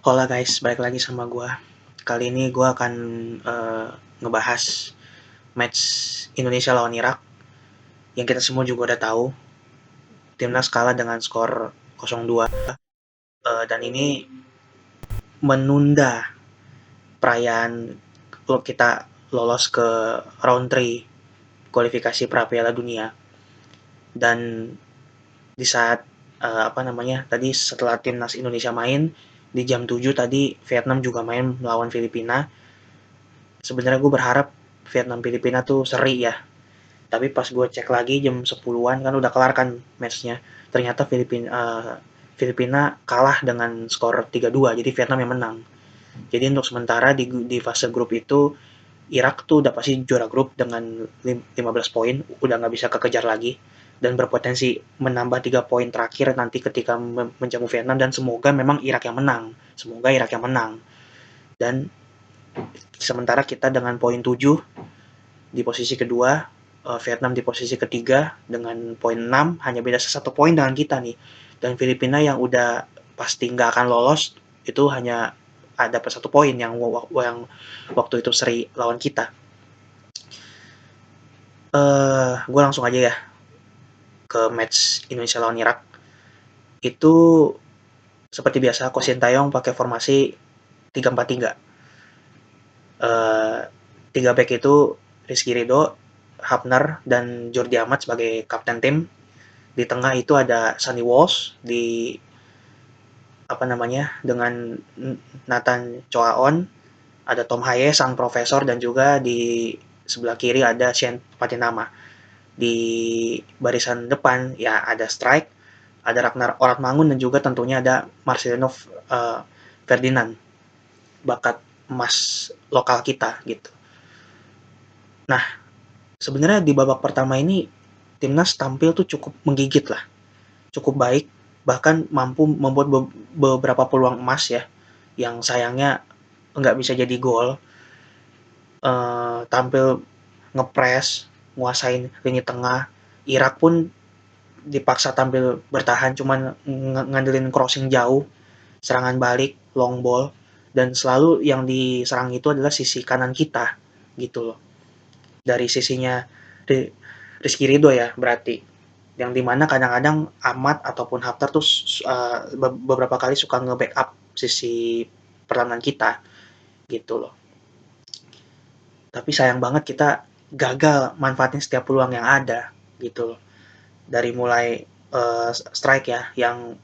Hola guys, balik lagi sama gua. Kali ini gua akan eh, ngebahas match Indonesia lawan Irak yang kita semua juga udah tahu. Timnas kalah dengan skor 0-2 dan ini menunda perayaan kita lolos ke round 3 kualifikasi pra Piala Dunia. Dan di saat tadi setelah timnas Indonesia main di jam 7 tadi Vietnam juga main melawan Filipina. Sebenarnya gue berharap Vietnam Filipina tuh seri ya, tapi pas gue cek lagi jam 10-an kan udah kelar kan matchnya, ternyata Filipina kalah dengan skor 3-2, jadi Vietnam yang menang. Jadi untuk sementara di fase grup itu Irak tuh udah pasti juara grup dengan 15 poin, udah nggak bisa kekejar lagi dan berpotensi menambah 3 poin terakhir nanti ketika menjamu Vietnam. Dan semoga memang Irak yang menang, semoga Irak yang menang. Dan sementara kita dengan poin 7 di posisi kedua, Vietnam di posisi ketiga dengan poin 6, hanya beda satu poin dengan kita nih. Dan Filipina yang udah pasti nggak akan lolos itu hanya ada satu poin yang waktu itu seri lawan kita. Gue langsung aja ya ke match Indonesia lawan Irak. Itu seperti biasa Coach Sintayong pakai formasi 3-4-3. Eh, Tiga back itu Rizky Ridho, Hapner, dan Jordi Amat sebagai kapten tim. Di tengah itu ada Sunny Walsh dengan Nathan Choaon, ada Tom Haye sang profesor, dan juga di sebelah kiri ada Shane Patinama. Di barisan depan ya ada Strike, ada Ragnar Oratmangun, dan juga tentunya ada Marcelino Ferdinand, bakat emas lokal kita gitu. Nah, sebenarnya di babak pertama ini timnas tampil tuh cukup menggigit lah, cukup baik, bahkan mampu membuat beberapa peluang emas ya, yang sayangnya nggak bisa jadi gol. Tampil ngepres, nguasain lini tengah. Irak pun dipaksa tampil bertahan, cuman ngandelin crossing jauh, serangan balik, long ball, dan selalu yang diserang itu adalah sisi kanan kita gitu loh. Dari sisinya Rizky Ridho ya berarti, yang dimana kadang-kadang Ahmad ataupun Haftar tuh beberapa kali suka nge-backup sisi pertahanan kita gitu loh. Tapi sayang banget kita gagal manfaatin setiap peluang yang ada gitu loh. Dari mulai strike ya, yang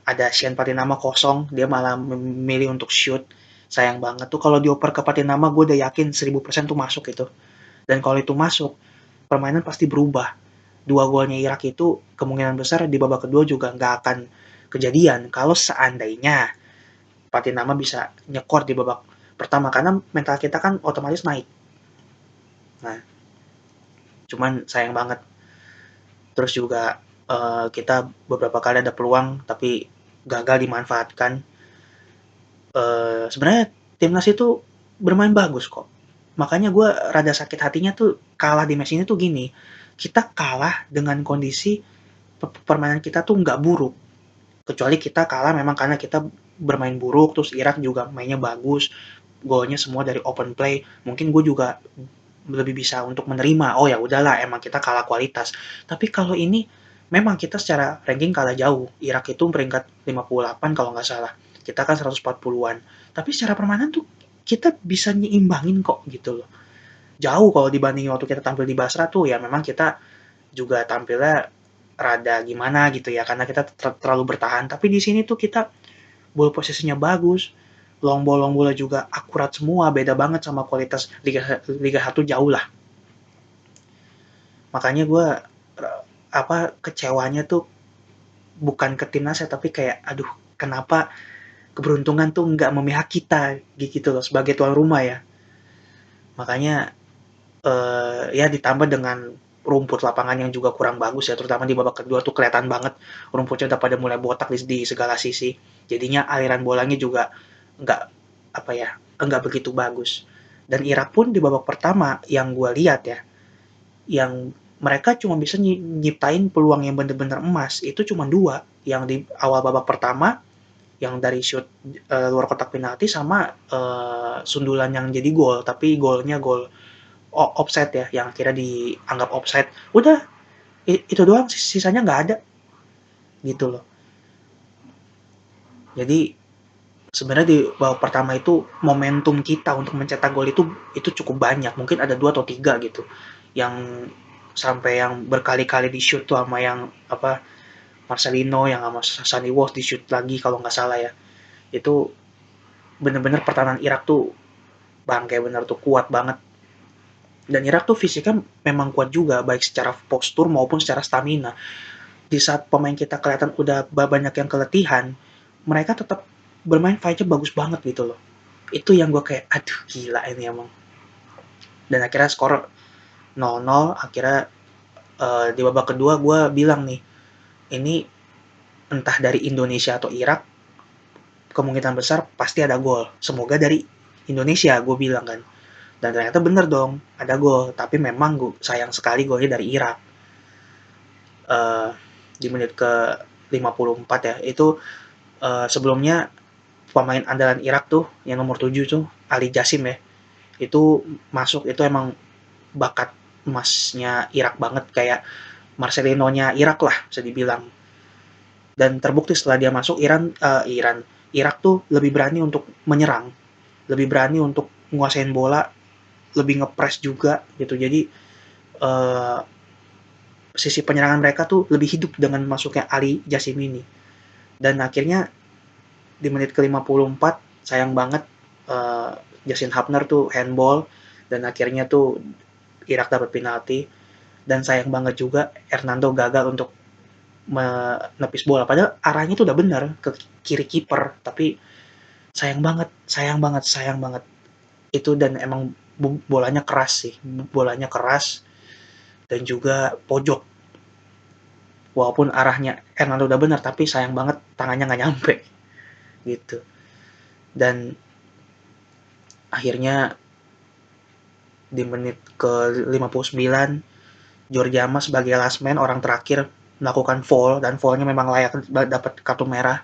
ada Shane Patinama kosong, dia malah memilih untuk shoot. Sayang banget tuh, kalau dioper ke Patinama gue udah yakin 1000% tuh masuk itu. Dan kalau itu masuk, permainan pasti berubah. Dua golnya Irak itu kemungkinan besar di babak kedua juga nggak akan kejadian kalau seandainya Patinama bisa nyekor di babak pertama, karena mental kita kan otomatis naik. Nah, cuman sayang banget. Terus juga kita beberapa kali ada peluang tapi gagal dimanfaatkan. Sebenarnya timnas itu bermain bagus kok. Makanya gue rada sakit hatinya tuh kalah di match ini tuh gini. Kita kalah dengan kondisi permainan kita tuh nggak buruk. Kecuali kita kalah memang karena kita bermain buruk, terus Irak juga mainnya bagus, golnya semua dari open play. Mungkin gue juga lebih bisa untuk menerima, oh ya udahlah emang kita kalah kualitas. Tapi kalau ini memang kita secara ranking kalah jauh. Irak itu peringkat 58 kalau nggak salah. Kita kan 140-an. Tapi secara permainan tuh kita bisa nyimbangin kok gitu loh. Jauh kalau dibandingin waktu kita tampil di Basra tuh ya memang kita juga tampilnya rada gimana gitu ya karena kita terlalu bertahan. Tapi di sini tuh kita ball posisinya bagus, long ball juga akurat semua, beda banget sama kualitas Liga 1 jauh lah. Makanya gue kecewanya tuh bukan ke timnas ya, tapi kayak aduh kenapa keberuntungan tuh nggak memihak kita gitu loh sebagai tuan rumah ya. Makanya ya ditambah dengan rumput lapangan yang juga kurang bagus ya, terutama di babak kedua tuh kelihatan banget rumputnya udah pada mulai botak di segala sisi. Jadinya aliran bolanya juga nggak nggak begitu bagus. Dan Irak pun di babak pertama yang gue lihat ya, yang mereka cuma bisa nyiptain peluang yang bener-bener emas itu cuma dua, yang di awal babak pertama yang dari shoot luar kotak penalti sama sundulan yang jadi gol, tapi golnya gol offside ya, yang akhirnya dianggap offside. Udah itu doang, sisanya nggak ada gitu loh. Jadi sebenarnya di babak pertama itu momentum kita untuk mencetak gol itu cukup banyak, mungkin ada 2 atau 3 gitu, yang sampai yang berkali-kali di shoot tuh sama yang apa Marcelino, yang sama Sunny Walsh di shoot lagi kalau nggak salah ya. Itu bener-bener pertahanan Irak tuh bangke bener tuh, kuat banget. Dan Irak tuh fisiknya memang kuat juga, baik secara postur maupun secara stamina. Di saat pemain kita kelihatan udah banyak yang keletihan, mereka tetap bermain fight-nya bagus banget gitu loh. Itu yang gue kayak, aduh gila ini emang. Dan akhirnya skor 0-0, akhirnya di babak kedua gue bilang nih, ini entah dari Indonesia atau Irak, kemungkinan besar pasti ada gol. Semoga dari Indonesia, gue bilang kan. Dan ternyata bener dong, ada gol. Tapi memang gue sayang sekali golnya dari Irak. Uh, di menit ke 54 ya. Itu sebelumnya pemain andalan Irak tuh, yang nomor 7 tuh, Ali Jassim ya. Itu masuk, itu emang bakat emasnya Irak banget. Kayak Marcelino-nya Irak lah, bisa dibilang. Dan terbukti setelah dia masuk, Irak tuh lebih berani untuk menyerang. Lebih berani untuk nguasain bola, lebih ngepres juga gitu. Jadi uh, sisi penyerangan mereka tuh lebih hidup dengan masuknya Ali Jassim ini. Dan akhirnya di menit ke-54 sayang banget Justin Hubner tuh handball, dan akhirnya tuh Irak dapat penalti. Dan sayang banget juga Hernando gagal untuk menepis bola, padahal arahnya tuh udah bener ke kiri kiper, tapi sayang banget itu. Dan emang bolanya keras sih, bolanya keras, dan juga pojok. Walaupun arahnya Hernando udah bener, tapi sayang banget tangannya nggak nyampe gitu. Dan akhirnya di menit ke 59, Georgiama sebagai last man, orang terakhir, melakukan foul, dan foulnya memang layak dapat kartu merah.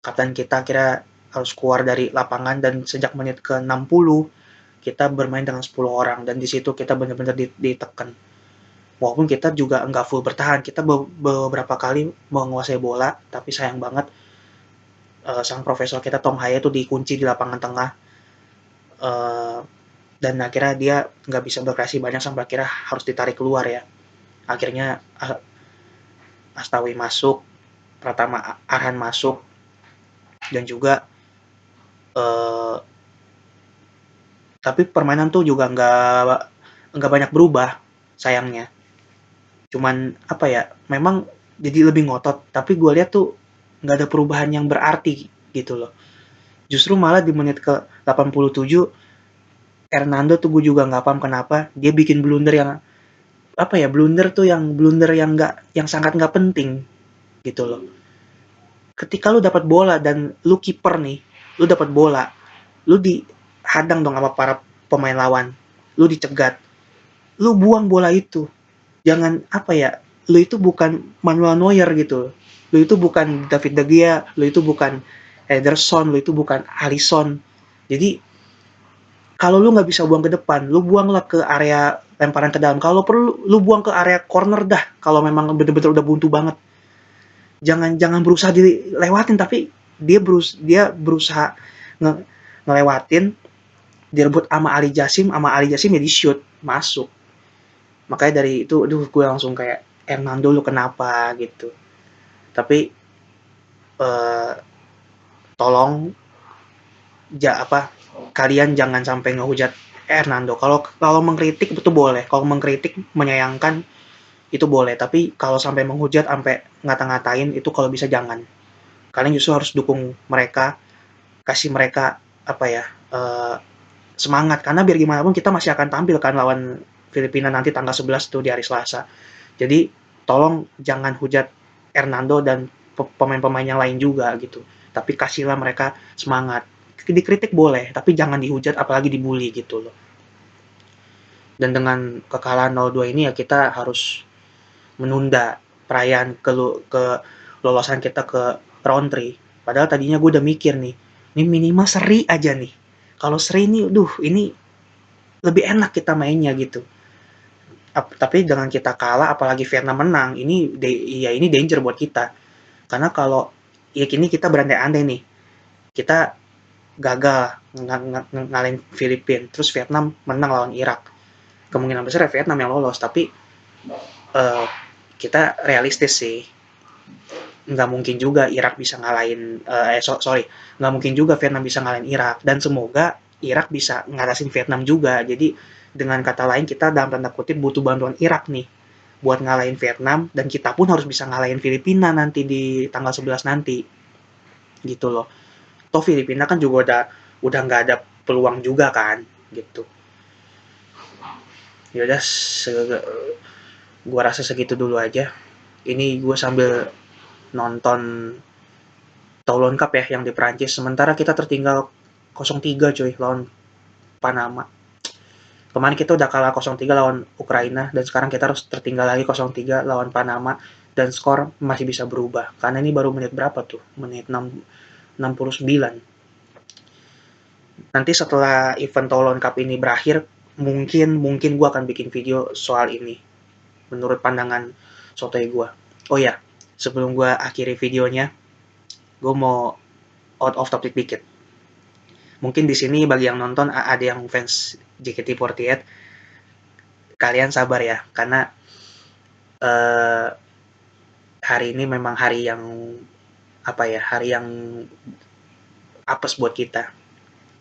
Kapten kita kira harus keluar dari lapangan, dan sejak menit ke 60 kita bermain dengan 10 orang, dan di situ kita benar-benar ditekan. Walaupun kita juga nggak full bertahan, kita beberapa kali menguasai bola, tapi sayang banget sang profesor kita Tom Haye itu dikunci di lapangan tengah. Dan akhirnya dia nggak bisa berkreasi banyak sampai akhirnya harus ditarik keluar ya. Akhirnya Astawi masuk, Pratama Arhan masuk, dan juga tapi permainan tuh juga nggak banyak berubah sayangnya. Cuman apa ya, memang jadi lebih ngotot, tapi gue lihat tuh nggak ada perubahan yang berarti gitu loh. Justru malah di menit ke 87 Hernando tuh gue juga nggak paham kenapa dia bikin blunder yang apa ya, blunder yang nggak, yang sangat nggak penting gitu loh. Ketika lu dapat bola dan lu kiper nih, lu dapat bola, lu dihadang dong sama para pemain lawan, lu dicegat, lu buang bola itu. Jangan apa ya, lu itu bukan Manuel Neuer gitu, lu itu bukan David De Gea, lu itu bukan Ederson, lu itu bukan Alisson. Jadi kalau lu nggak bisa buang ke depan, lu buanglah ke area lemparan ke dalam. Kalau perlu lu buang ke area corner dah, kalau memang bener-bener udah buntu banget. Jangan berusaha dilewatin, tapi dia berusaha ngelewatin, direbut sama Ali Jassim ya di shoot masuk. Makanya dari itu, aduh gue langsung kayak, Hernando lu kenapa gitu. Tapi tolong kalian jangan sampai ngehujat Hernando. Kalau mengkritik itu boleh, kalau mengkritik menyayangkan itu boleh, tapi kalau sampai menghujat, sampai ngata-ngatain, itu kalau bisa jangan. Kalian justru harus dukung mereka, kasih mereka apa ya, semangat, karena biar gimana pun kita masih akan tampil kan lawan Filipina nanti tanggal 11 tuh di hari Selasa. Jadi tolong jangan hujat Hernando dan pemain-pemain yang lain juga gitu. Tapi kasihlah mereka semangat. Dikritik boleh, tapi jangan dihujat, apalagi dibully gitu loh. Dan dengan kekalahan 0-2 ini ya kita harus menunda perayaan ke lolosan kita ke round 3. Padahal tadinya gue udah mikir nih, ini minimal seri aja nih. Kalau seri ini, ini lebih enak kita mainnya gitu. Tapi dengan kita kalah, apalagi Vietnam menang, ini danger buat kita. Karena kalau ya kini kita berandai-andai nih, kita gagal ngalahin Filipina, terus Vietnam menang lawan Irak. Kemungkinan besar ya Vietnam yang lolos, tapi uh, kita realistis sih, nggak mungkin juga Irak bisa ngalahin sorry, nggak mungkin juga Vietnam bisa ngalahin Irak, dan semoga Irak bisa ngalahin Vietnam juga. Jadi dengan kata lain, kita dalam tanda kutip butuh bantuan Irak nih buat ngalahin Vietnam, dan kita pun harus bisa ngalahin Filipina nanti di tanggal 11 nanti gitu loh. Toh Filipina kan juga udah nggak ada peluang juga kan gitu. Ya udah, gua rasa segitu dulu aja. Ini gue sambil nonton Toulon Cup ya yang di Prancis. Sementara kita tertinggal 0-3 cuy lawan Panama. Kemarin kita udah kalah 0-3 lawan Ukraina, dan sekarang kita harus tertinggal lagi 0-3 lawan Panama, dan skor masih bisa berubah. Karena ini baru menit berapa tuh? Menit 69. Nanti setelah event Toulon Cup ini berakhir, mungkin gue akan bikin video soal ini menurut pandangan sotoy gue. Oh ya, sebelum gue akhiri videonya, gue mau out of topic dikit. Mungkin di sini bagi yang nonton ada yang fans JKT48, kalian sabar ya, karena uh, hari ini memang hari yang hari yang apes buat kita,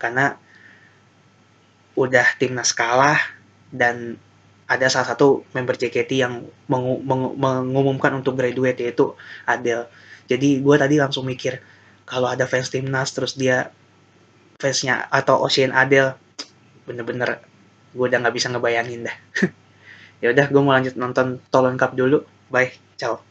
karena udah timnas kalah, dan ada salah satu member JKT yang mengumumkan untuk graduate, yaitu Adele. Jadi gue tadi langsung mikir, kalau ada fans timnas terus dia fansnya atau Ocean Adele, bener-bener gue udah nggak bisa ngebayangin dah. Ya udah, gue mau lanjut nonton Toulon Cup dulu. Bye, ciao.